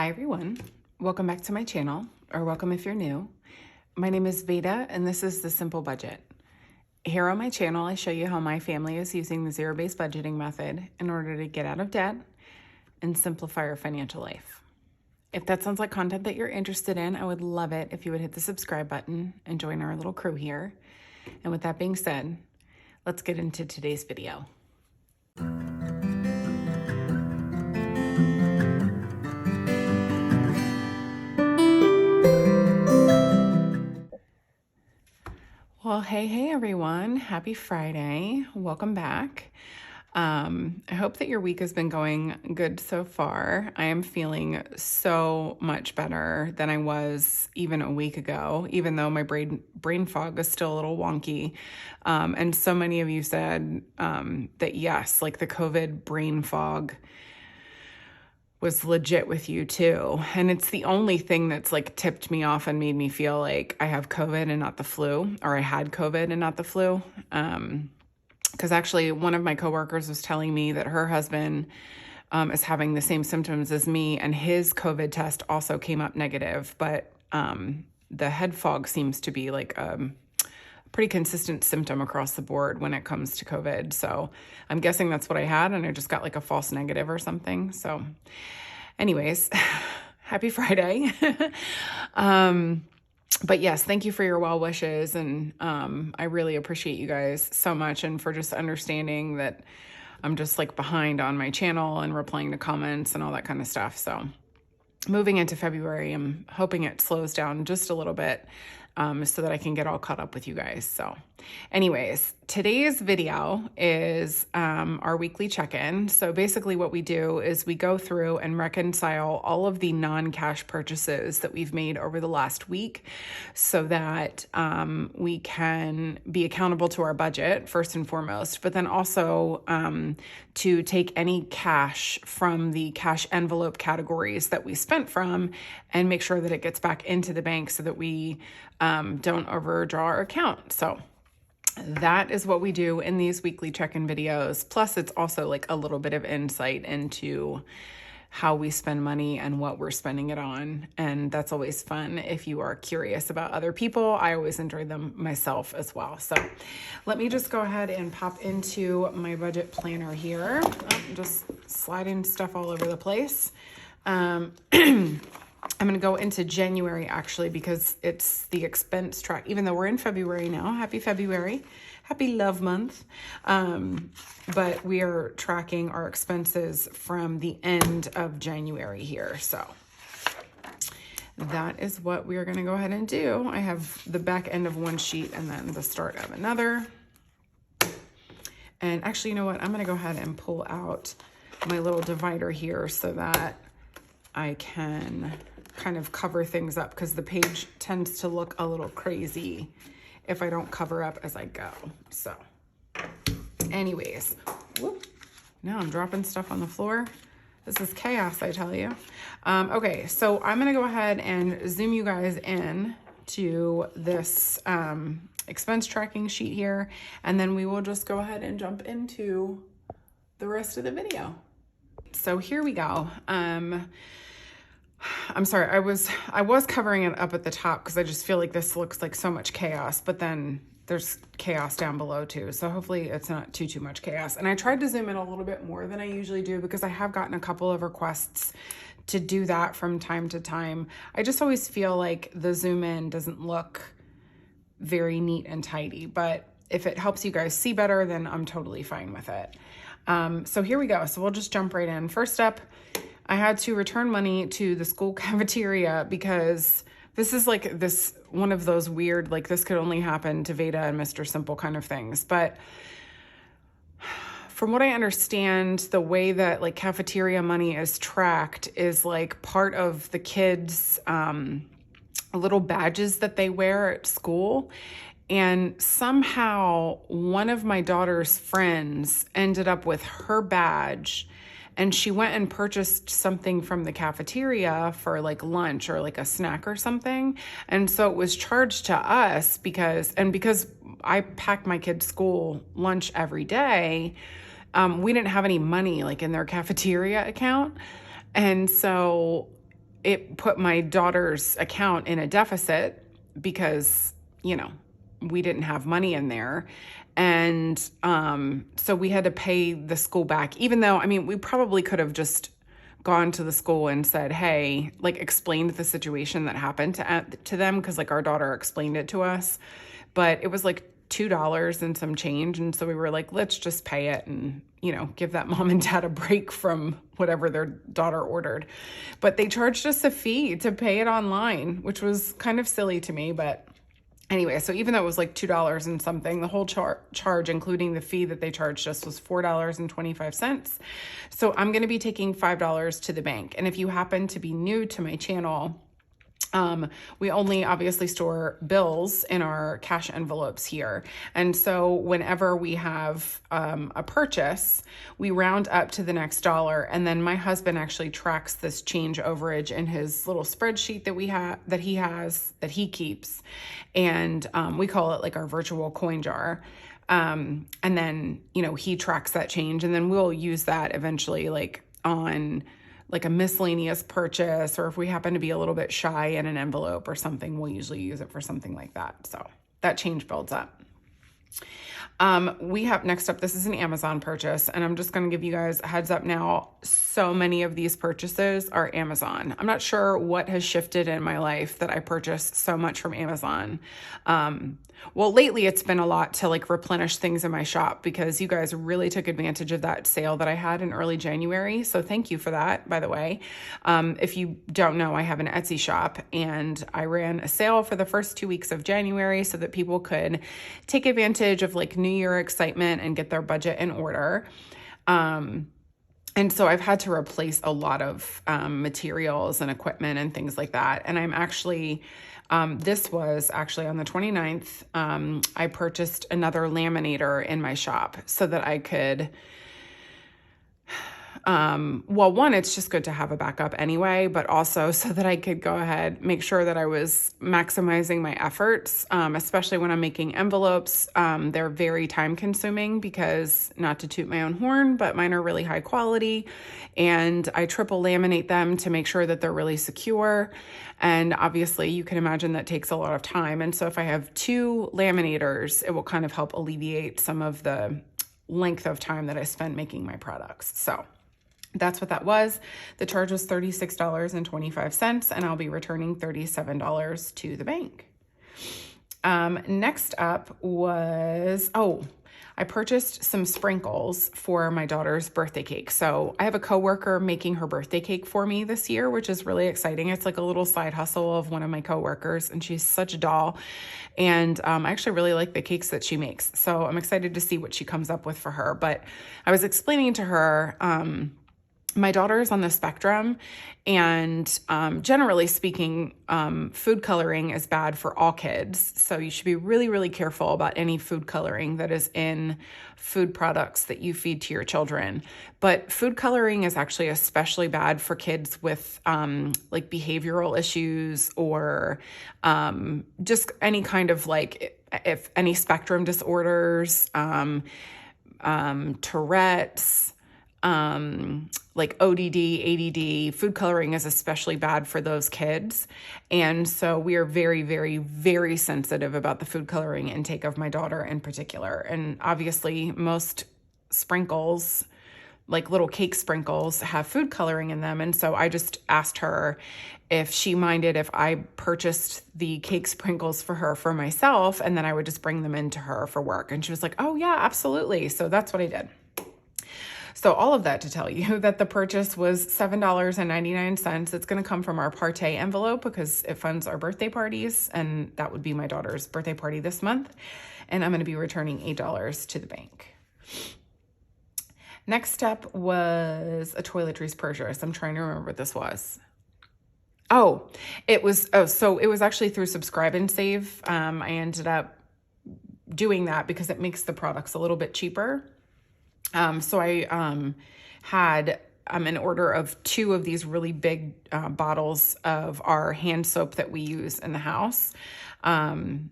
Hi everyone, welcome back to my channel, or welcome if you're new. My name is Veda and this is The Simple Budget. Here on my channel, I show you how my family is using the zero-based budgeting method in order to get out of debt and simplify our financial life. If that sounds like content that you're interested in, I would love it if you would hit the subscribe button and join our little crew here. And with that being said, let's get into today's video. Well, hey everyone. Happy Friday. Welcome back. I hope that your week has been going good so far. I am feeling so much better than I was even a week ago, even though my brain fog is still a little wonky. And so many of you said that yes, like the COVID brain fog was legit with you too. And it's the only thing that's like tipped me off and made me feel like I have COVID and not the flu, or I had COVID and not the flu. Because actually one of my coworkers was telling me that her husband is having the same symptoms as me, and his COVID test also came up negative, but the head fog seems to be like pretty consistent symptom across the board when it comes to COVID. So I'm guessing that's what I had, and I just got like a false negative or something. So anyways, happy Friday. But yes, thank you for your well wishes. And I really appreciate you guys so much, and for just understanding that I'm just like behind on my channel and replying to comments and all that kind of stuff. So moving into February, I'm hoping it slows down just a little bit so that I can get all caught up with you guys. So anyways, today's video is our weekly check-in. So basically what we do is we go through and reconcile all of the non-cash purchases that we've made over the last week so that we can be accountable to our budget first and foremost, but then also to take any cash from the cash envelope categories that we spent from and make sure that it gets back into the bank so that we don't overdraw our account. So that is what we do in these weekly check-in videos. Plus, it's also like a little bit of insight into how we spend money and what we're spending it on. And that's always fun if you are curious about other people. I always enjoy them myself as well. So let me just go ahead and pop into my budget planner here. I'm just sliding stuff all over the place. I'm going to go into January actually, because it's the expense track, even though we're in February now. Happy February. Happy love month. But we are tracking our expenses from the end of January here. So that is what we are going to go ahead and do. I have the back end of one sheet and then the start of another. And actually, you know what? I'm going to go ahead and pull out my little divider here so that I can kind of cover things up, because the page tends to look a little crazy if I don't cover up as I go. So anyways, whoop, now I'm dropping stuff on the floor. This is chaos, I tell you. Okay, so I'm gonna go ahead and zoom you guys in to this expense tracking sheet here, and then we will just go ahead and jump into the rest of the video. So here we go. I'm sorry, I was covering it up at the top because I just feel like this looks like so much chaos, but then there's chaos down below too. So hopefully it's not too much chaos. And I tried to zoom in a little bit more than I usually do because I have gotten a couple of requests to do that from time to time. I just always feel like the zoom in doesn't look very neat and tidy, but if it helps you guys see better, then I'm totally fine with it. So here we go. So we'll just jump right in. First up, I had to return money to the school cafeteria because this is like one of those weird, like this could only happen to Veda and Mr. Simple kind of things. But from what I understand, the way that like cafeteria money is tracked is like part of the kids' little badges that they wear at school. And somehow one of my daughter's friends ended up with her badge, and she went and purchased something from the cafeteria for like lunch or like a snack or something. And so it was charged to us because I packed my kids' school lunch every day, we didn't have any money like in their cafeteria account. And so it put my daughter's account in a deficit because, we didn't have money in there. And so we had to pay the school back, even though, we probably could have just gone to the school and said, hey, like explained the situation that happened to them, because like our daughter explained it to us. But it was like $2 and some change. And so we were like, let's just pay it and, give that mom and dad a break from whatever their daughter ordered. But they charged us a fee to pay it online, which was kind of silly to me. But anyway, so even though it was like $2 and something, the whole charge, including the fee that they charged us, was $4.25. So I'm going to be taking $5 to the bank. And if you happen to be new to my channel, we only obviously store bills in our cash envelopes here. And so whenever we have a purchase, we round up to the next dollar. And then my husband actually tracks this change overage in his little spreadsheet that he keeps. And we call it like our virtual coin jar. And then, he tracks that change, and then we'll use that eventually like on like a miscellaneous purchase, or if we happen to be a little bit shy in an envelope or something, we'll usually use it for something like that. So that change builds up. We have next up, this is an Amazon purchase, and I'm just going to give you guys a heads up now. So many of these purchases are Amazon. I'm not sure what has shifted in my life that I purchase so much from Amazon. Well, lately it's been a lot to like replenish things in my shop, because you guys really took advantage of that sale that I had in early January. So thank you for that, by the way. If you don't know, I have an Etsy shop, and I ran a sale for the first 2 weeks of January so that people could take advantage of like New Year excitement and get their budget in order. And so I've had to replace a lot of materials and equipment and things like that. And I'm actually, this was actually on the 29th, I purchased another laminator in my shop so that I could, well, one, it's just good to have a backup anyway, but also so that I could go ahead, make sure that I was maximizing my efforts, especially when I'm making envelopes. They're very time consuming because, not to toot my own horn, but mine are really high quality, and I triple laminate them to make sure that they're really secure. And obviously you can imagine that takes a lot of time. And so if I have 2 laminators, it will kind of help alleviate some of the length of time that I spend making my products. So that's what that was. The charge was $36.25, and I'll be returning $37 to the bank. Next up was, I purchased some sprinkles for my daughter's birthday cake. So I have a coworker making her birthday cake for me this year, which is really exciting. It's like a little side hustle of one of my coworkers, and she's such a doll. And I actually really like the cakes that she makes. So I'm excited to see what she comes up with for her. But I was explaining to her, my daughter is on the spectrum, and generally speaking, food coloring is bad for all kids. So you should be really, really careful about any food coloring that is in food products that you feed to your children. But food coloring is actually especially bad for kids with like behavioral issues, or just any kind of like, if any spectrum disorders, Tourette's, like ODD, ADD. Food coloring is especially bad for those kids. And so we are very, very, very sensitive about the food coloring intake of my daughter in particular. And obviously most sprinkles, like little cake sprinkles, have food coloring in them. And so I just asked her if she minded if I purchased the cake sprinkles for her for myself, and then I would just bring them into her for work. And she was like, oh yeah, absolutely. So that's what I did. So all of that to tell you that the purchase was $7.99. It's going to come from our Partay envelope because it funds our birthday parties, and that would be my daughter's birthday party this month. And I'm going to be returning $8 to the bank. Next up was a Toiletries purchase. I'm trying to remember what this was. So it was actually through Subscribe and Save. I ended up doing that because it makes the products a little bit cheaper. So I had an order of 2 of these really big bottles of our hand soap that we use in the house. And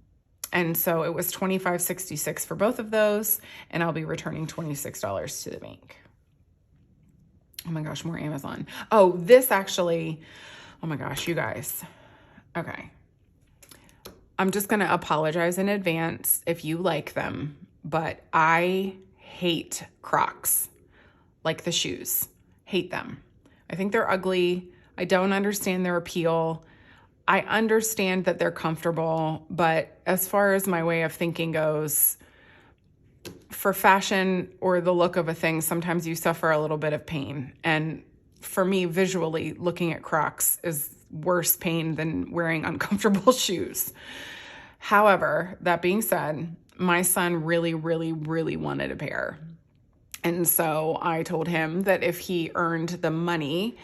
so it was $25.66 for both of those, and I'll be returning $26 to the bank. Oh my gosh, more Amazon. This actually, Oh my gosh, you guys. Okay. I'm just going to apologize in advance if you like them, but I hate Crocs, like the shoes. Hate them. I think they're ugly. I don't understand their appeal. I understand that they're comfortable, but as far as my way of thinking goes, for fashion or the look of a thing, sometimes you suffer a little bit of pain. And for me, visually, looking at Crocs is worse pain than wearing uncomfortable shoes. However, that being said, my son really, really, really wanted a pair. And so I told him that if he earned the money,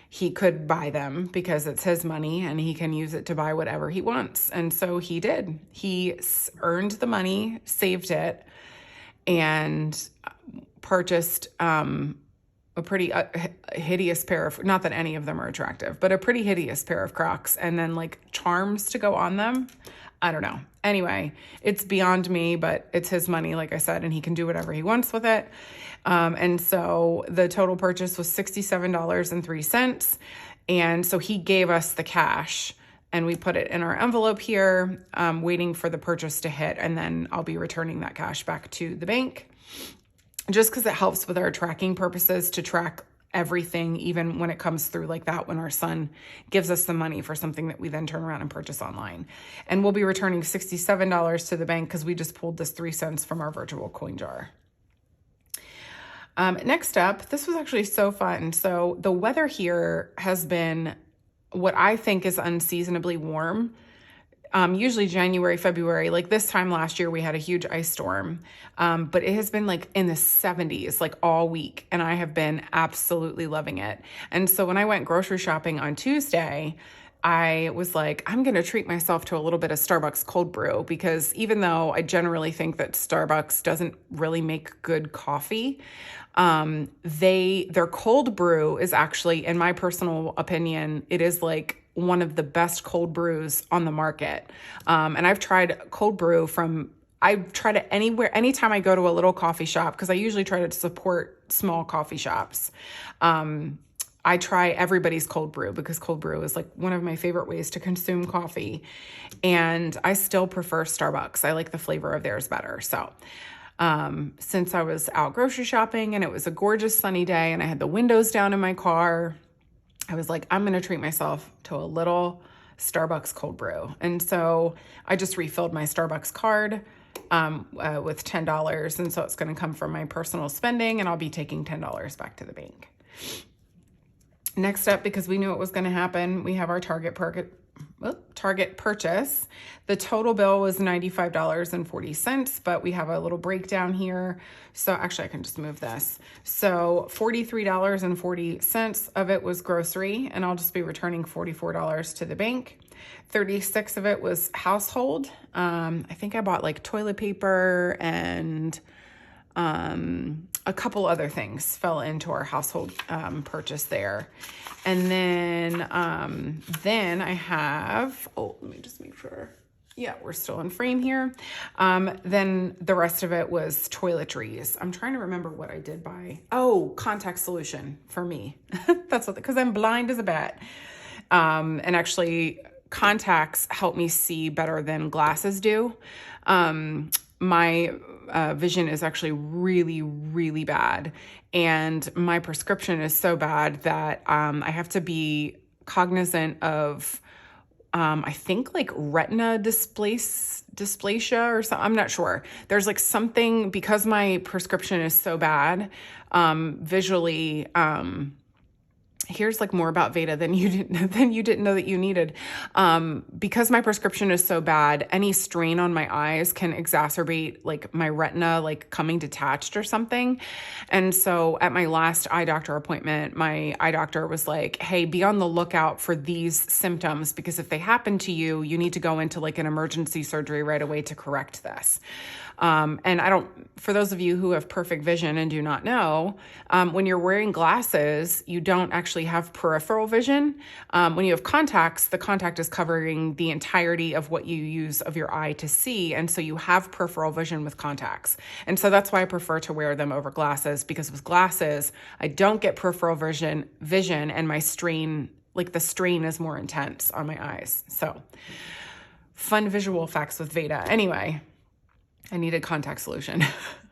he could buy them because it's his money and he can use it to buy whatever he wants. And so he did. He earned the money, saved it, and purchased a pretty hideous pair of, not that any of them are attractive, but a pretty hideous pair of Crocs, and then like charms to go on them. I don't know. Anyway, it's beyond me, but it's his money, like I said, and he can do whatever he wants with it. And so the total purchase was $67.03. And so he gave us the cash and we put it in our envelope here, waiting for the purchase to hit. And then I'll be returning that cash back to the bank, just because it helps with our tracking purposes to track everything, even when it comes through like that, when our son gives us the money for something that we then turn around and purchase online. And we'll be returning $67 to the bank because we just pulled this 3 cents from our virtual coin jar. Next up, this was actually so fun. So the weather here has been what I think is unseasonably warm. Usually January, February, like this time last year, we had a huge ice storm. But it has been like in the 70s, like all week. And I have been absolutely loving it. And so when I went grocery shopping on Tuesday, I was like, I'm going to treat myself to a little bit of Starbucks cold brew, because even though I generally think that Starbucks doesn't really make good coffee, their cold brew is actually, in my personal opinion, it is like one of the best cold brews on the market. And I've tried cold brew I've tried it anywhere, anytime I go to a little coffee shop, because I usually try to support small coffee shops. I try everybody's cold brew because cold brew is like one of my favorite ways to consume coffee. And I still prefer Starbucks. I like the flavor of theirs better. So since I was out grocery shopping and it was a gorgeous sunny day and I had the windows down in my car, I was like, I'm going to treat myself to a little Starbucks cold brew. And so I just refilled my Starbucks card with $10. And so it's going to come from my personal spending, and I'll be taking $10 back to the bank. Next up, because we knew it was going to happen, we have our Target purchase. The total bill was $95.40, but we have a little breakdown here. So actually I can just move this. So $43.40 of it was grocery, and I'll just be returning $44 to the bank. 36 of it was household. I think I bought like toilet paper and a couple other things fell into our household purchase there. And then I have, let me just make sure. Yeah, we're still in frame here. Then the rest of it was toiletries. I'm trying to remember what I did buy. Oh, contact solution for me. That's what, because I'm blind as a bat. And actually contacts help me see better than glasses do. My vision is actually really, really bad. And my prescription is so bad that I have to be cognizant of, I think like retina dysplasia or something. I'm not sure. There's like something, because my prescription is so bad, visually, here's like more about Veda than you didn't know that you needed. Because my prescription is so bad, any strain on my eyes can exacerbate like my retina, like coming detached or something. And so at my last eye doctor appointment, my eye doctor was like, hey, be on the lookout for these symptoms, because if they happen to you, you need to go into like an emergency surgery right away to correct this. And for those of you who have perfect vision and do not know, when you're wearing glasses, you don't actually have peripheral vision. When you have contacts, the contact is covering the entirety of what you use of your eye to see. And so you have peripheral vision with contacts. And so that's why I prefer to wear them over glasses, because with glasses, I don't get peripheral vision and my strain like the strain is more intense on my eyes. So fun visual effects with Veda. Anyway, I need a contact solution.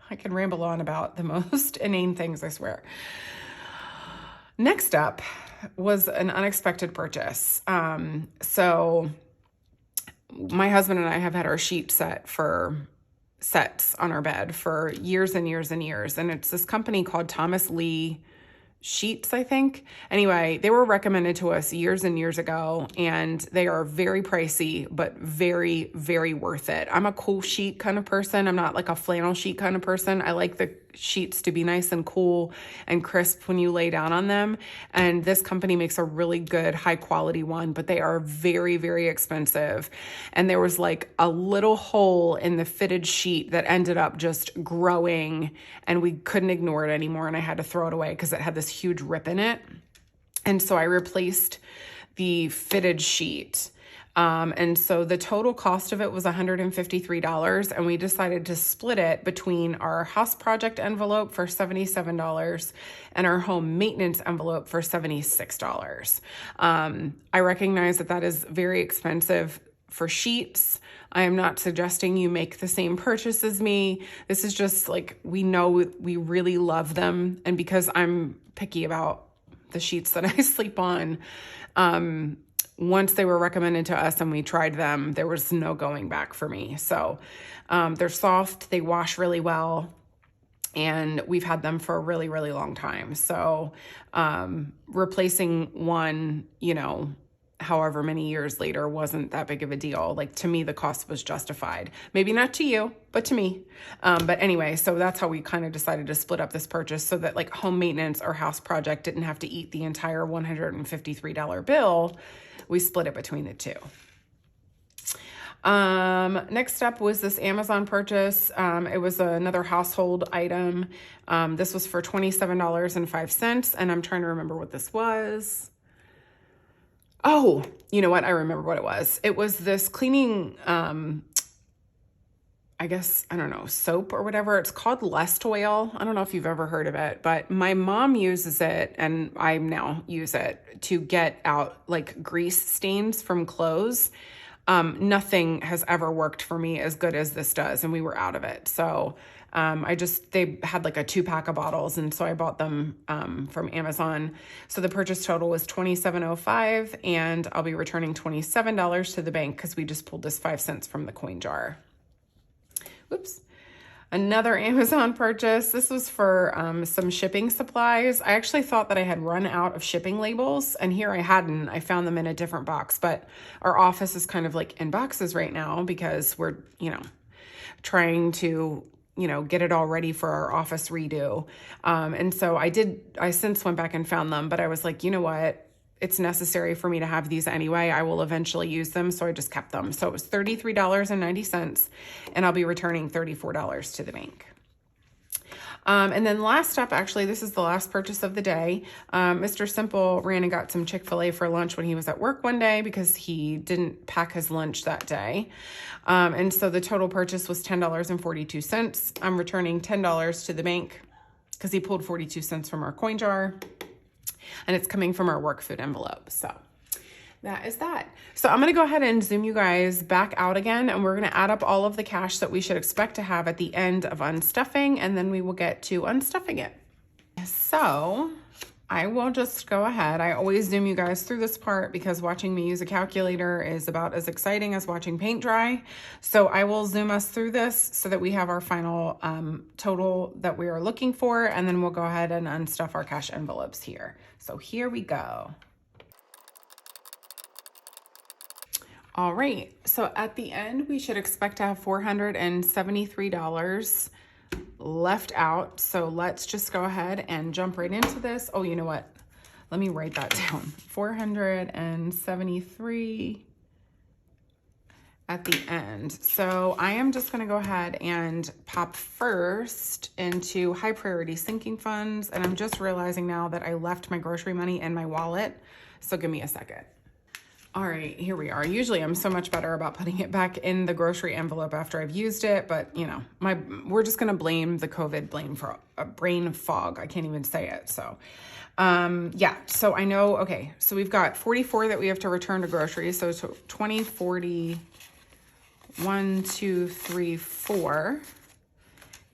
I can ramble on about the most inane things, I swear. Next up was an unexpected purchase. So my husband and I have had our sheet sets on our bed for years and years and years. And it's this company called Thomas Lee Sheets, I think. Anyway, they were recommended to us years and years ago, and they are very pricey, but very, very worth it. I'm a cool sheet kind of person. I'm not like a flannel sheet kind of person. I like the sheets to be nice and cool and crisp when you lay down on them. And this company makes a really good high quality one, but they are very, very expensive. And there was like a little hole in the fitted sheet that ended up just growing, and we couldn't ignore it anymore. And I had to throw it away because it had this huge rip in it. And so I replaced the fitted sheet. And so the total cost of it was $153, and we decided to split it between our house project envelope for $77 and our home maintenance envelope for $76. I recognize that that is very expensive for sheets. I am not suggesting you make the same purchase as me. This is just like, we know we really love them. And because I'm picky about the sheets that I sleep on, once they were recommended to us and we tried them, there was no going back for me. So they're soft, they wash really well, and we've had them for a really, really long time. So replacing one, however many years later wasn't that big of a deal. Like, to me, the cost was justified. Maybe not to you, but to me. But anyway, so that's how we kind of decided to split up this purchase, so that like home maintenance or house project didn't have to eat the entire $153 bill. We split it between the two. Next up was this Amazon purchase. It was another household item. This was for $27.05, and I'm trying to remember what this was. Oh, you know what? I remember what it was. It was this cleaning, soap or whatever. It's called Lest Oil. I don't know if you've ever heard of it, but my mom uses it, and I now use it to get out like grease stains from clothes. Nothing has ever worked for me as good as this does, and we were out of it. So they had like a 2-pack of bottles, and so I bought them from Amazon. So the purchase total was $27.05, and I'll be returning $27 to the bank because we just pulled this 5 cents from the coin jar. Oops. Another Amazon purchase. This was for some shipping supplies. I actually thought that I had run out of shipping labels, and here I hadn't. I found them in a different box, but our office is kind of like in boxes right now because we're, trying to, get it all ready for our office redo. And so I since went back and found them, but I was like, you know what? It's necessary for me to have these anyway. I will eventually use them. So I just kept them. So it was $33.90, and I'll be returning $34 to the bank. And then last up, actually, this is the last purchase of the day. Mr. Simple ran and got some Chick-fil-A for lunch when he was at work one day because he didn't pack his lunch that day. And so the total purchase was $10.42. I'm returning $10 to the bank because he pulled 42 cents from our coin jar, and it's coming from our work food envelope. So that is that. So I'm going to go ahead and zoom you guys back out again, and we're going to add up all of the cash that we should expect to have at the end of unstuffing, and then we will get to unstuffing it. So I will just go ahead. I always zoom you guys through this part because watching me use a calculator is about as exciting as watching paint dry. So I will zoom us through this so that we have our final total that we are looking for, and then we'll go ahead and unstuff our cash envelopes here. So here we go. All right, so at the end, we should expect to have $473 left out. So let's just go ahead and jump right into this. Oh, you know what? Let me write that down. 473 at the end. So I am just gonna go ahead and pop first into high priority sinking funds. And I'm just realizing now that I left my grocery money in my wallet. So give me a second. All right, here we are. Usually I'm so much better about putting it back in the grocery envelope after I've used it, but you know, we're just gonna blame the COVID, blame for a brain fog. I can't even say it. So yeah, so I know, okay, so we've got 44 that we have to return to groceries. So it's 20, 40, 1, 2, 3, 4.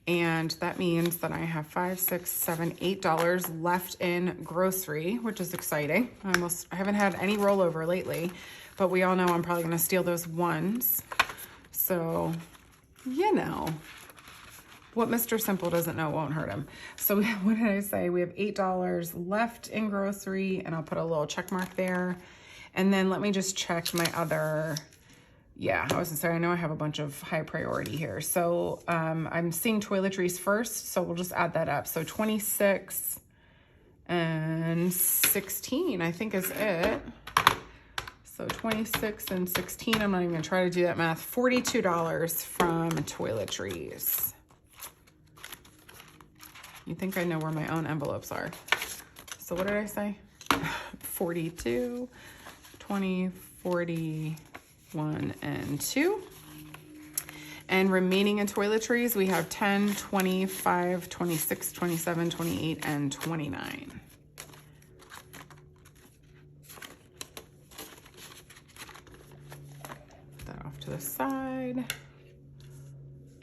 And that means that I have $5, $6, $7, $8 left in grocery, which is exciting. I haven't had any rollover lately, but we all know I'm probably gonna steal those ones. So, you know, what Mr. Simple doesn't know won't hurt him. So what did I say? We have $8 left in grocery, and I'll put a little check mark there. And then let me just check my other, yeah, I was gonna say, I know I have a bunch of high priority here. So I'm seeing toiletries first, so we'll just add that up. So 26 and 16, I think is it. So 26 and 16, I'm not even gonna try to do that math. $42 from toiletries. You think I know where my own envelopes are. So what did I say? 42, 20, 40, 1 and 2. And remaining in toiletries, we have 10, 25, 26, 27, 28, and 29. Put that off to the side.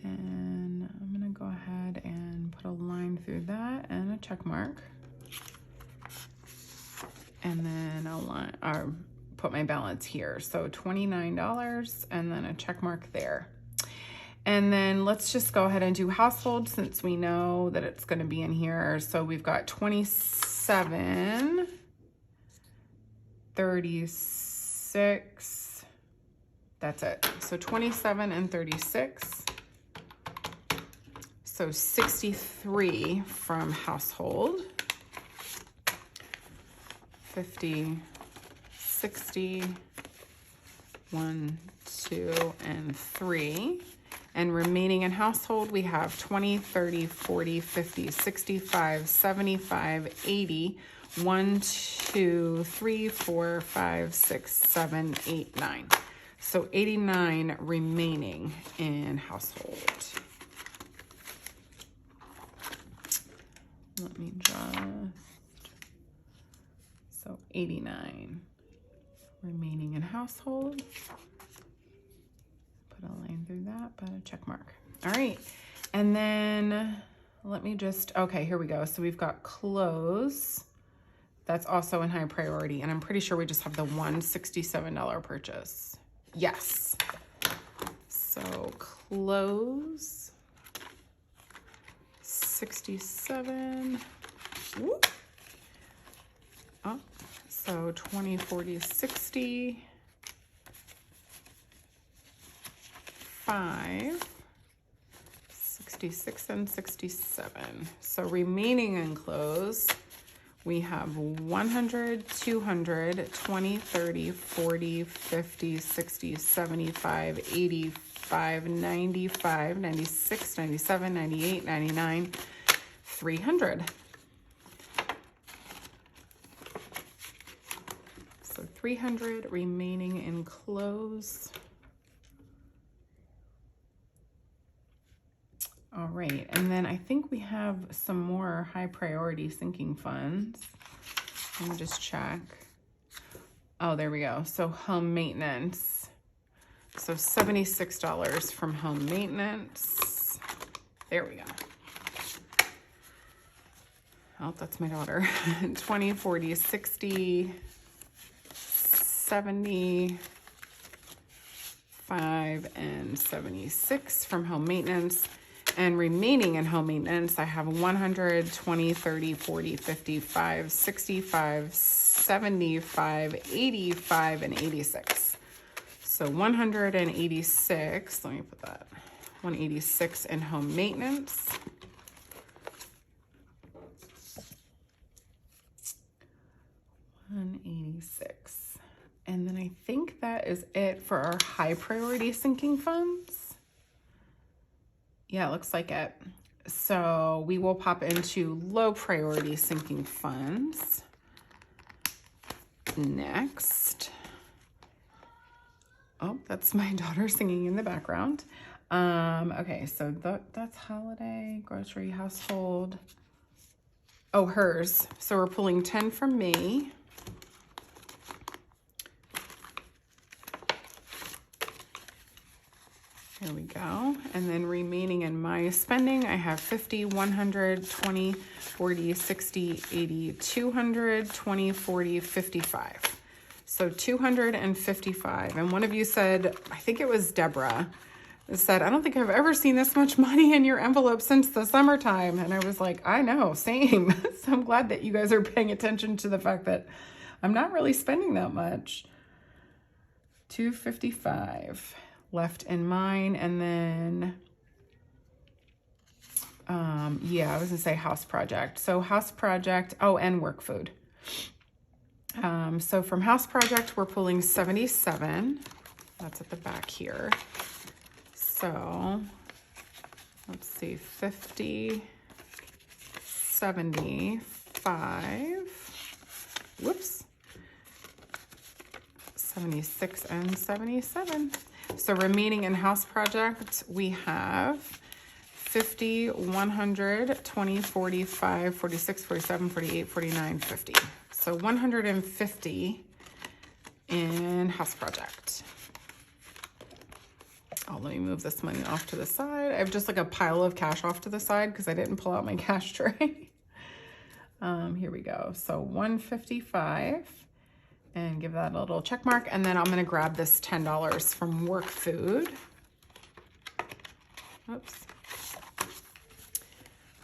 And I'm gonna go ahead and put a line through that and a check mark. And then I'll put my balance here. So $29 and then a check mark there. And then let's just go ahead and do household since we know that it's gonna be in here. So we've got 27, 36, that's it. So 27 and 36. So 63 from household. 50, 60, 1, 2, and 3. And remaining in household, we have 20, 30, 40, 50, 65, 75, 80, 1, 2, 3, 4, 5, 6, 7, 8, 9. So 89 remaining in household. Let me just, so 89 remaining in household. Put a line through that, put a check mark. All right, and then let me just, okay, here we go. So we've got clothes. That's also in high priority, and I'm pretty sure we just have the $167 purchase. Yes. So clothes, 67. Whoop. Oh, so 20, 40, 60. 5, 66 and 67. So remaining in clothes, we have 100, 200, 20, 30, 40, 50, 60, 75, 85, 95, 96, 97, 98, 99, 300. So 300 remaining in clothes. All right, and then I think we have some more high priority sinking funds. Let me just check. Oh, there we go. So home maintenance. So $76 from home maintenance. There we go. Oh, that's my daughter. 20, 40, 60, 75, and 76 from home maintenance. And remaining in home maintenance, I have 100, 20, 30, 40, 55, 65, 75, 85, and 86. So 186, let me put that, 186 in home maintenance. $186. And then I think that is it for our high priority sinking funds. Yeah, it looks like it. So we will pop into low priority sinking funds next. Oh, that's my daughter singing in the background. Okay, so that's holiday, grocery, household. Oh, hers. So we're pulling 10 from me. Here we go. And then remaining in my spending, I have 50, 100, 20, 40, 60, 80, 200, 20, 40, 55. So 255. And one of you said, I think it was Deborah, said, I don't think I've ever seen this much money in your envelope since the summertime. And I was like, I know, same. So I'm glad that you guys are paying attention to the fact that I'm not really spending that much. 255 left in mine. And then, yeah, I was gonna say house project. So house project, oh, and work food. So from house project, we're pulling 77. That's at the back here. So let's see, 50, 75, whoops, 76 and 77. So remaining in house project, we have 50, 100, 20, 45, 46, 47, 48, 49, 50. So 150 in house project. Oh, let me move this money off to the side. I have just like a pile of cash off to the side because I didn't pull out my cash tray. Here we go. So 155 and give that a little check mark. And then I'm going to grab this $10 from work food. Oops.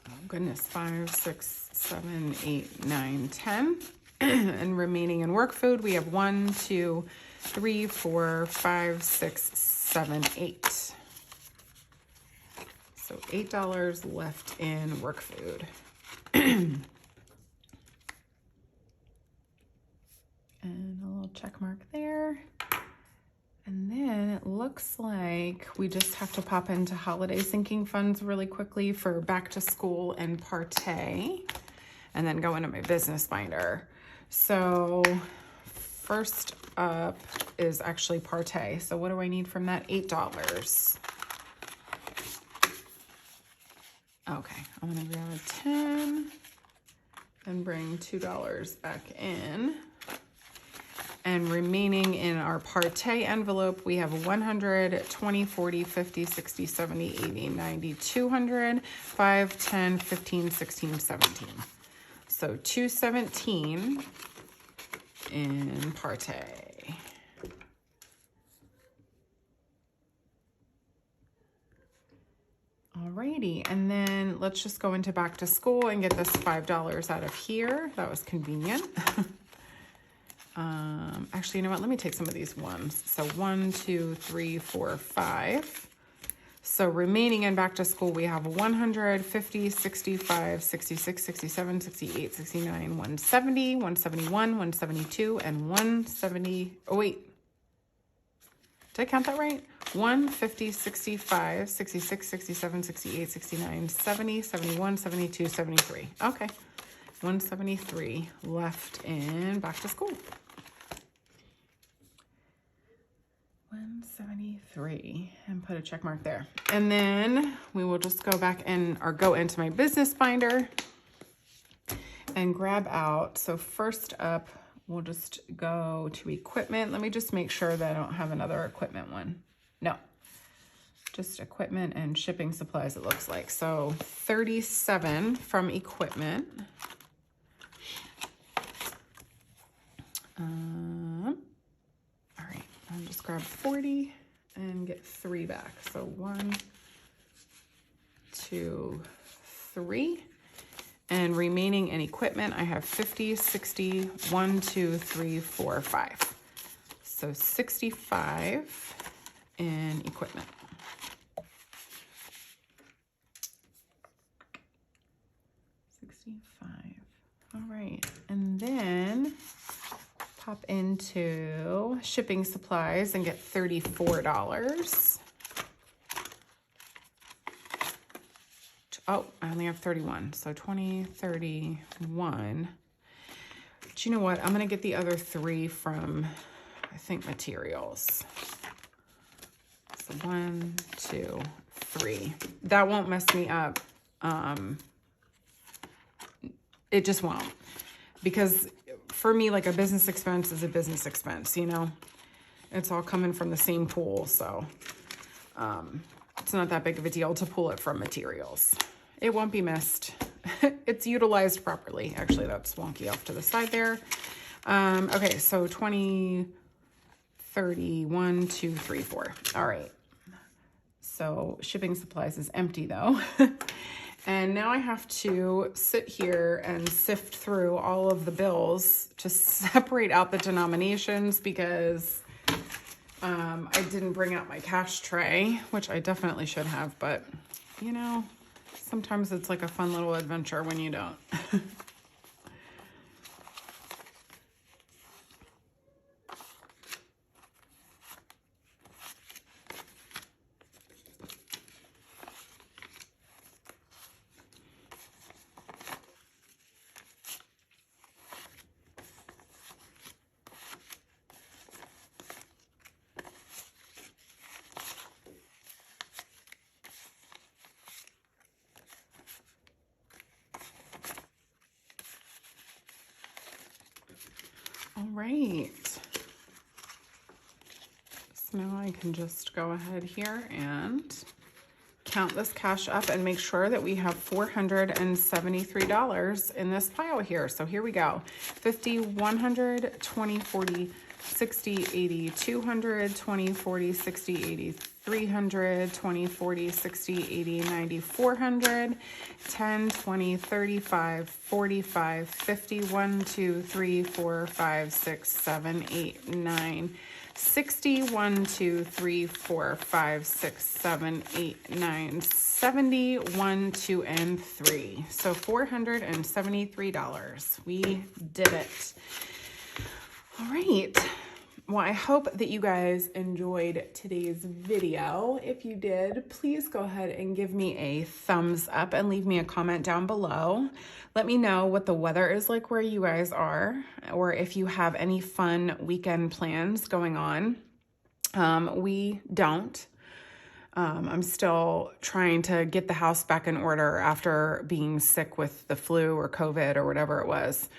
Oh, goodness. 5, 6, 7, 8, 9, 10. And remaining in work food, we have 1, 2, 3, 4, 5, 6, 7, 8. So $8 left in work food. And a little check mark there. And then it looks like we just have to pop into holiday sinking funds really quickly for back to school and partay, and then go into my business binder. So first up is actually partay. So what do I need from that? $8. Okay, I'm gonna grab 10 and bring $2 back in. And remaining in our partay envelope, we have 100, 20, 40, 50, 60, 70, 80, 90, 200, 5, 10, 15, 16, 17. So 217 in partay. Alrighty, and then let's just go into back to school and get this $5 out of here. That was convenient. Actually, you know what? Let me take some of these ones. So 1, 2, 3, 4, 5. So remaining in back to school, we have 100, 50, 65, 66, 67, 68, 69, 170, 171, 172, and 170. Oh, wait. Did I count that right? 150, 65, 66, 67, 68, 69, 70, 71, 72, 73. Okay. 173 left in back to school. 173 and put a check mark there. And then we will just go back in or go into my business binder and grab out. So first up, we'll just go to equipment. Let me just make sure that I don't have another equipment one. No, just equipment and shipping supplies, it looks like. So 37 from equipment. All right, I'll just grab 40 and get 3 back. So 1, 2, 3. And remaining in equipment, I have 50, 60, 1, 2, 3, 4, 5. So 65 in equipment. All right, and then pop into shipping supplies and get $34. Oh, I only have 31, so 20, 31. But you know what? I'm gonna get the other 3 from, I think, materials. So 1, 2, 3. That won't mess me up. It just won't. Because for me, like a business expense is a business expense, you know? It's all coming from the same pool, so it's not that big of a deal to pull it from materials. It won't be missed. It's utilized properly. Actually, that's wonky off to the side there. Okay, so 20, 30, 1, 2, 3, 4. All right. So shipping supplies is empty though. And now I have to sit here and sift through all of the bills to separate out the denominations because I didn't bring out my cash tray, which I definitely should have, but you know, sometimes it's like a fun little adventure when you don't. All right. So now I can just go ahead here and count this cash up and make sure that we have $473 in this pile here. So here we go. 50, 100, 20, 40, 60, 80, 200, 20, 40, 60, 80, 300, 20, 40, 60, 80, 90, 400, 10, 20, 35, 45, 50, 1, 2, 3, 4, 5, 6, 7, 8, 9, 60, 1, 2, 3, 4, 5, 6, 7, 8, 9, 70, 1, 2, and 3. So $473. We did it. All right. Well, I hope that you guys enjoyed today's video. If you did, please go ahead and give me a thumbs up and leave me a comment down below. Let me know what the weather is like where you guys are, or if you have any fun weekend plans going on. We don't. I'm still trying to get the house back in order after being sick with the flu or COVID or whatever it was.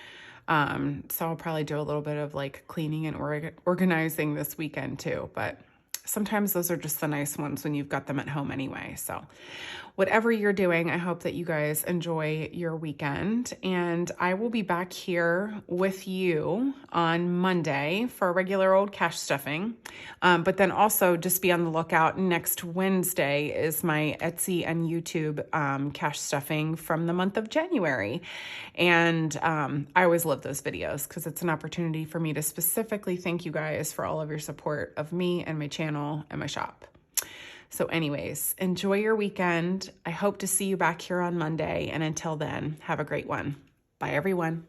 So I'll probably do a little bit of like cleaning and organizing this weekend too, but sometimes those are just the nice ones when you've got them at home anyway. So whatever you're doing, I hope that you guys enjoy your weekend, and I will be back here with you on Monday for a regular old cash stuffing. But then also just be on the lookout. Next Wednesday is my Etsy and YouTube cash stuffing from the month of January. And I always love those videos because it's an opportunity for me to specifically thank you guys for all of your support of me and my channel and my shop. So anyways, enjoy your weekend. I hope to see you back here on Monday. And until then, have a great one. Bye, everyone.